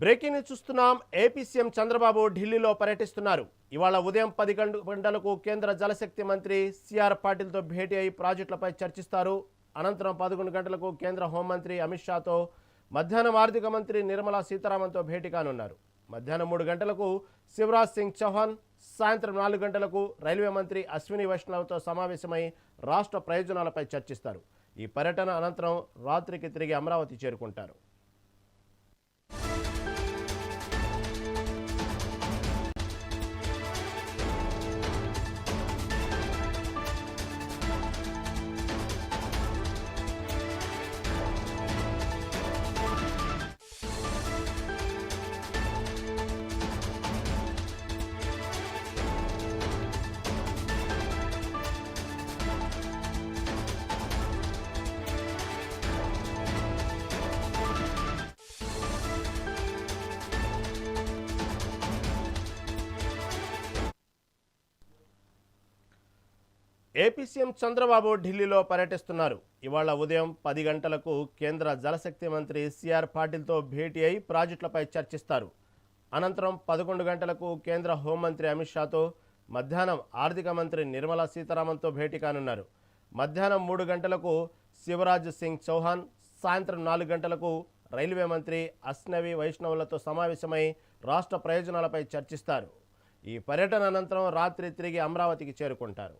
Breaking news చూస్తున్నాం. AP CM Chandrababu ఢిల్లీలో పర్యటిస్తున్నారు. ఇవాళ ఉదయం 10 గంటలకు కేంద్ర జలశక్తి మంత్రి సిఆర్ పాటిల్తో భేటీ అయి ప్రాజెక్టులపై చర్చిస్తారు. అనంతరం 11 గంటలకు కేంద్ర హోంమంత్రి అమిత్ షాతో, మధ్యాహ్నం ఆర్థిక మంత్రి నిర్మలా సీతారామన్తో భేటీ కానున్నారు. మధ్యాహ్నం 3 గంటలకు శివరాజ్ సింగ్ చౌహాన్, సాయంత్రం 4 గంటలకు రైల్వే మంత్రి అశ్విని వైష్ణవ్తో సమావేశమై రాష్ట్ర ప్రయోజనాలపై చర్చిస్తారు. ఈ పర్యటన అనంతరం రాత్రికి తిరిగి అమరావతి చేరుకుంటారు. ఏపీ సీఎం చంద్రబాబు ఢిల్లీలో పర్యటిస్తున్నారు. ఇవాళ ఉదయం 10 గంటలకు కేంద్ర జలశక్తి మంత్రి సిఆర్ పాటిల్తో భేటీ అయి ప్రాజెక్టులపై చర్చిస్తారు. అనంతరం 11 గంటలకు కేంద్ర హోంమంత్రి అమిత్ షాతో, మధ్యాహ్నం ఆర్థిక మంత్రి నిర్మలా సీతారామన్తో భేటీ కానున్నారు. మధ్యాహ్నం 3 గంటలకు శివరాజ్ సింగ్ చౌహాన్, సాయంత్రం 4 గంటలకు రైల్వే మంత్రి అశ్విని వైష్ణవ్లతో సమావేశమై రాష్ట్ర ప్రయోజనాలపై చర్చిస్తారు. ఈ పర్యటన అనంతరం రాత్రి తిరిగి అమరావతికి చేరుకుంటారు.